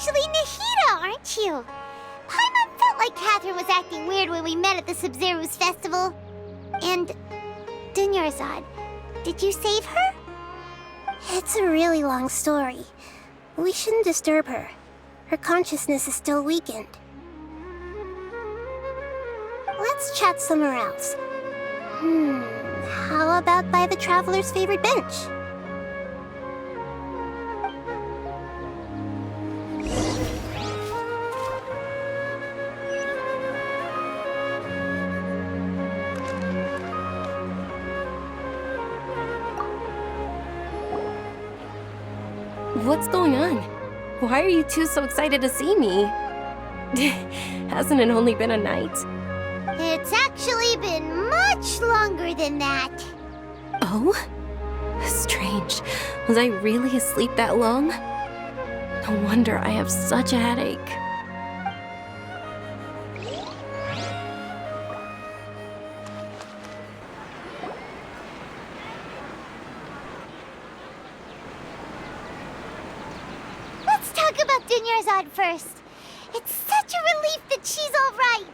actually Nahida, aren't you? Paimon felt like Catherine was acting weird when we met at the Sub-Zero's festival. And Dunyarzad, did you save her? It's a really long story. We shouldn't disturb her. Her consciousness is still weakened. Let's chat somewhere else. How about by the traveler's favorite bench? What's going on? Why are you two so excited to see me? Hasn't it only been a night? It's actually been much longer than that. Oh? Strange. Was I really asleep that long? No wonder I have such a headache. Let's talk about Dunyarzad first. It's such a relief that she's all right.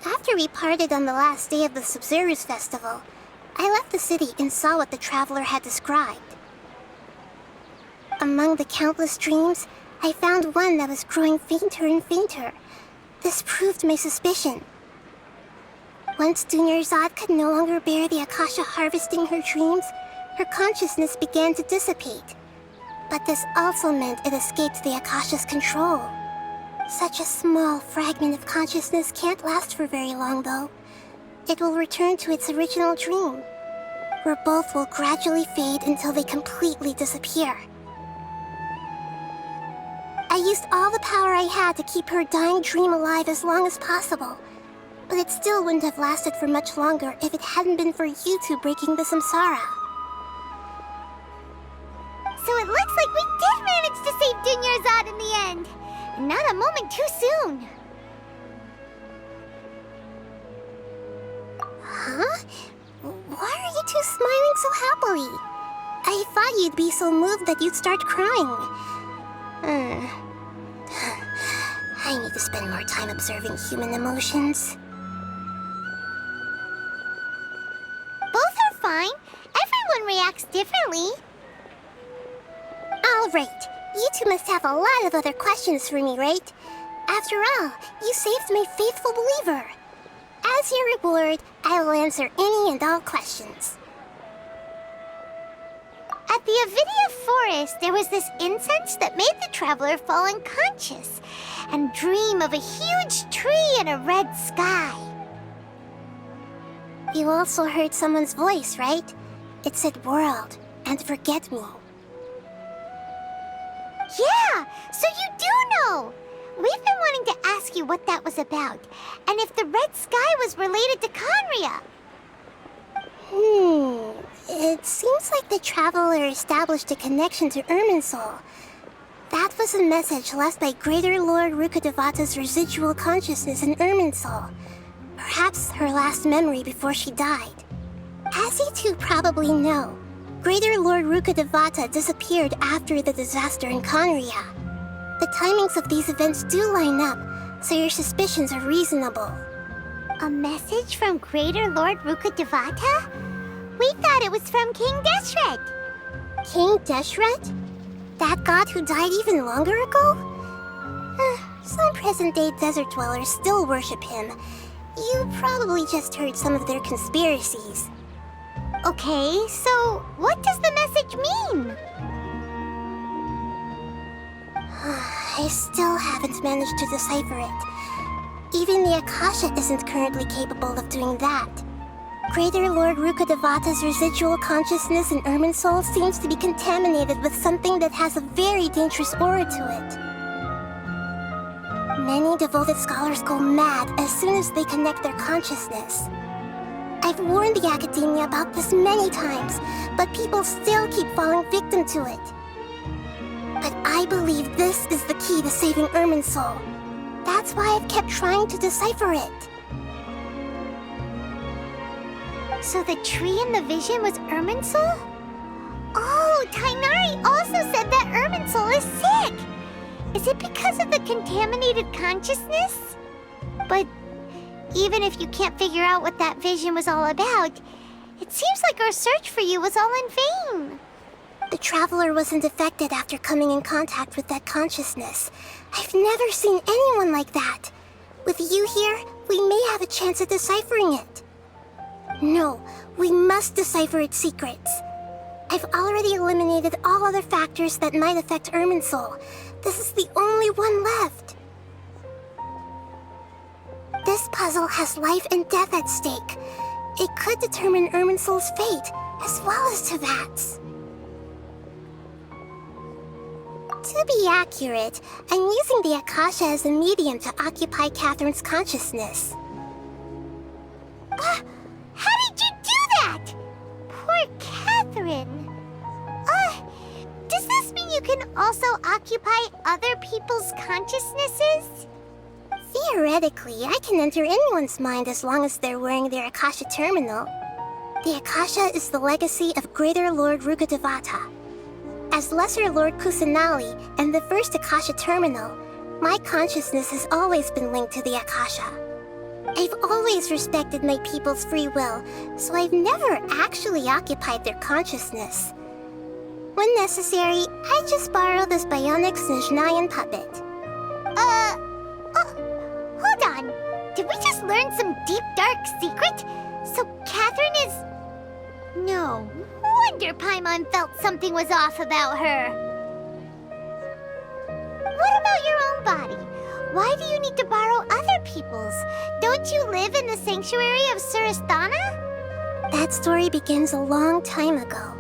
After we parted on the last day of the Sub-Zero's festival, I left the city and saw what the traveler had described. Among the countless dreams, I found one that was growing fainter and fainter. This proved my suspicion. Once Dunyarzad could no longer bear the Akasha harvesting her dreams, her consciousness began to dissipate. But this also meant it escaped the Akasha's control. Such a small fragment of consciousness can't last for very long, though. It will return to its original dream, where both will gradually fade until they completely disappear. I used all the power I had to keep her dying dream alive as long as possible, but it still wouldn't have lasted for much longer if it hadn't been for you two breaking the samsara. So it looks like we did manage to save Dunyarzad in the end. Not a moment too soon. Huh? Why are you two smiling so happily? I thought you'd be so moved that you'd start crying. I need to spend more time observing human emotions. Both are fine. Everyone reacts differently. All right. You two must have a lot of other questions for me, right? After all, you saved my faithful believer. As your reward, I will answer any and all questions. At the Avidia forest, there was this incense that made the traveler fall unconscious and dream of a huge tree and a red sky. You also heard someone's voice, right? It said world and forget me. Yeah, so you do know! We've been wanting to ask you what that was about, and if the red sky was related to Conria. It seems like the traveler established a connection to Irminsul. That was a message left by Greater Lord Rukkhadevata's residual consciousness in Irminsul. Perhaps her last memory before she died. As you two probably know, Greater Lord Rukkhadevata disappeared after the disaster in Conria. The timings of these events do line up, so your suspicions are reasonable. A message from Greater Lord Rukkhadevata? We thought it was from King Deshret. King Deshret? That god who died even longer ago? Some present-day desert dwellers still worship him. You probably just heard some of their conspiracies. Okay, so what does the message mean? I still haven't managed to decipher it. Even the Akasha isn't currently capable of doing that. Greater Lord Rukkhadevata's residual consciousness in Irminsul seems to be contaminated with something that has a very dangerous aura to it. Many devoted scholars go mad as soon as they connect their consciousness. I've warned the Academia about this many times, but people still keep falling victim to it. But I believe this is the key to saving Irminsul. That's why I've kept trying to decipher it. So the tree in the vision was Irminsul? Oh, Tainari also said that Irminsul is sick! Is it because of the contaminated consciousness? But even if you can't figure out what that vision was all about, it seems like our search for you was all in vain. The traveler wasn't affected after coming in contact with that consciousness. I've never seen anyone like that. With you here, we may have a chance at deciphering it. No, we must decipher its secrets. I've already eliminated all other factors that might affect Irminsul. This is the only one left. This puzzle has life and death at stake. It could determine Irminsul's fate, as well as Tevat's. To be accurate, I'm using the Akasha as a medium to occupy Catherine's consciousness. How did you do that? Poor Catherine. Does this mean you can also occupy other people's consciousnesses? Theoretically, I can enter anyone's mind as long as they're wearing their Akasha terminal. The Akasha is the legacy of Greater Lord Rukkhadevata. As Lesser Lord Kusanali and the first Akasha terminal, my consciousness has always been linked to the Akasha. I've always respected my people's free will, so I've never actually occupied their consciousness. When necessary, I just borrow this bionic Snezhnayan puppet. Hold on. Did we just learn some deep, dark secret? So Catherine is... No wonder Paimon felt something was off about her. What about your own body? Why do you need to borrow other people's? Don't you live in the sanctuary of Surasthana? That story begins a long time ago.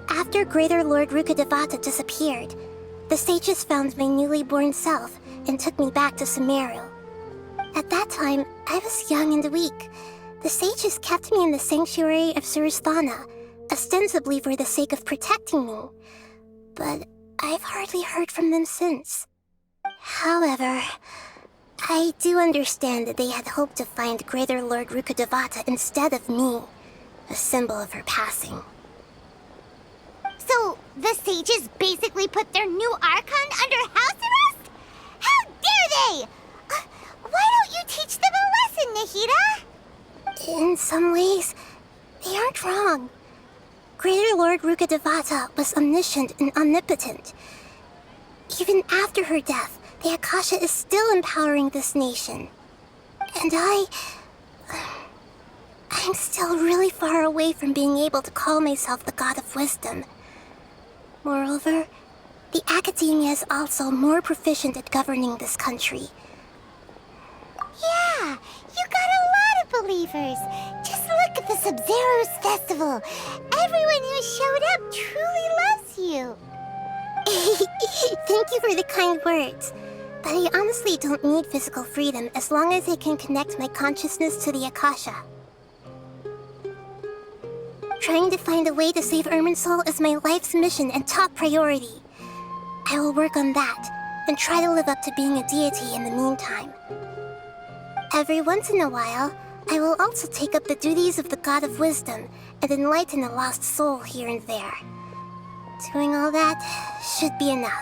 After Greater Lord Rukkhadevata disappeared, the sages found my newly born self and took me back to Sumeru. At that time, I was young and weak. The sages kept me in the sanctuary of Surasthana, ostensibly for the sake of protecting me. But I've hardly heard from them since. However, I do understand that they had hoped to find Greater Lord Rukkhadevata instead of me, a symbol of her passing. So, the sages basically put their new Archon under house arrest? How dare they! Why don't you teach them a lesson, Nahida? In some ways, they aren't wrong. Greater Lord Rukkhadevata was omniscient and omnipotent. Even after her death, the Akasha is still empowering this nation. And I'm still really far away from being able to call myself the God of Wisdom. Moreover, the Academia is also more proficient at governing this country. Yeah, you got a lot of believers. Just look at the Sub-Zero's festival. Everyone who showed up truly loves you. Thank you for the kind words. But I honestly don't need physical freedom as long as I can connect my consciousness to the Akasha. Trying to find a way to save Irminsul is my life's mission and top priority. I will work on that, and try to live up to being a deity in the meantime. Every once in a while, I will also take up the duties of the God of Wisdom and enlighten a lost soul here and there. Doing all that should be enough.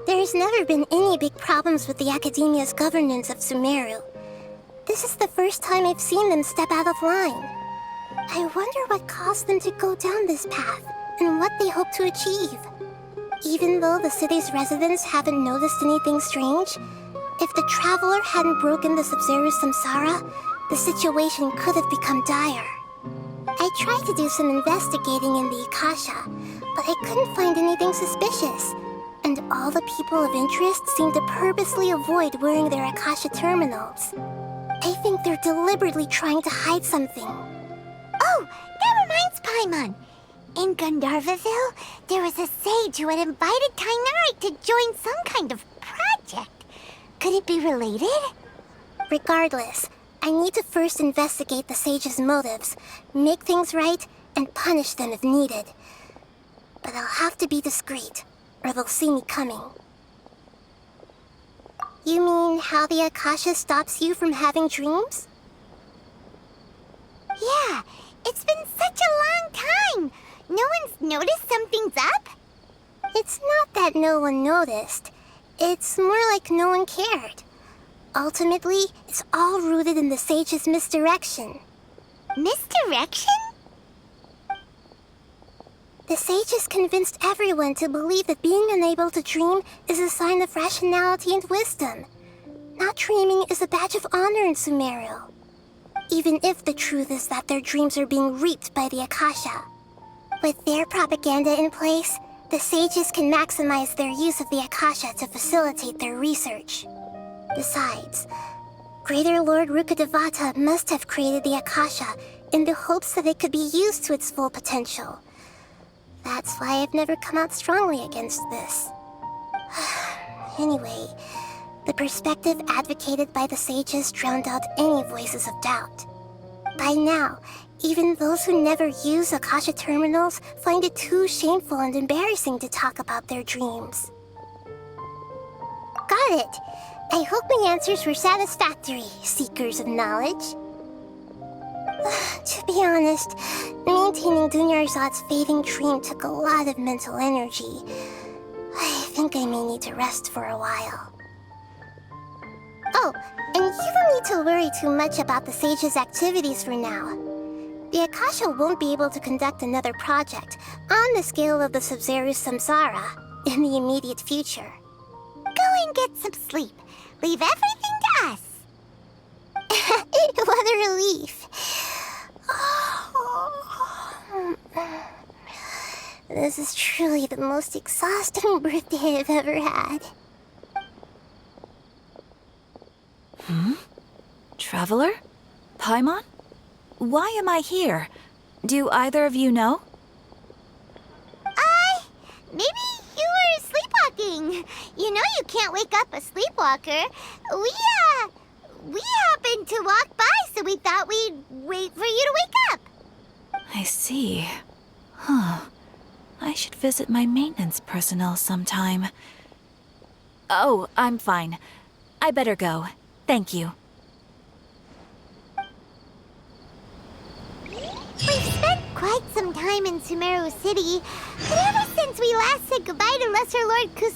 There's never been any big problems with the Academia's governance of Sumeru. This is the first time I've seen them step out of line. I wonder what caused them to go down this path, and what they hope to achieve. Even though the city's residents haven't noticed anything strange, if the traveler hadn't broken the Sub-Zero's samsara, the situation could have become dire. I tried to do some investigating in the Akasha, but I couldn't find anything suspicious. And all the people of interest seem to purposely avoid wearing their Akasha terminals. I think they're deliberately trying to hide something. Oh, that reminds Paimon. In Gandharvaville, there was a sage who had invited Kainari to join some kind of project. Could it be related? Regardless, I need to first investigate the sage's motives, make things right, and punish them if needed. But I'll have to be discreet, or they'll see me coming. You mean how the Akasha stops you from having dreams? Yeah, it's been such a long time. No one's noticed something's up? It's not that no one noticed. It's more like no one cared. Ultimately, it's all rooted in the sage's misdirection. Misdirection? The sages convinced everyone to believe that being unable to dream is a sign of rationality and wisdom. Not dreaming is a badge of honor in Sumeru. Even if the truth is that their dreams are being reaped by the Akasha. With their propaganda in place, the sages can maximize their use of the Akasha to facilitate their research. Besides, Greater Lord Rukkhadevata must have created the Akasha in the hopes that it could be used to its full potential. That's why I've never come out strongly against this. Anyway, the perspective advocated by the sages drowned out any voices of doubt. By now, even those who never use Akasha terminals find it too shameful and embarrassing to talk about their dreams. Got it! I hope my answers were satisfactory, seekers of knowledge. To be honest, maintaining Dunyarzad's fading dream took a lot of mental energy. I think I may need to rest for a while. Oh, and you don't need to worry too much about the sage's activities for now. The Akasha won't be able to conduct another project on the scale of the Sub-Zero Samsara in the immediate future. Go and get some sleep. Leave everything to us. What a relief. This is truly the most exhausting birthday I've ever had. Traveler? Paimon? Why am I here? Do either of you know? Maybe you were sleepwalking. You know you can't wake up a sleepwalker. We happened to walk by, so we thought we'd wait for you to wake up. I see. I should visit my maintenance personnel sometime. Oh, I'm fine. I better go. Thank you. We've spent quite some time in Sumeru City, but ever since we last said goodbye to Lesser Lord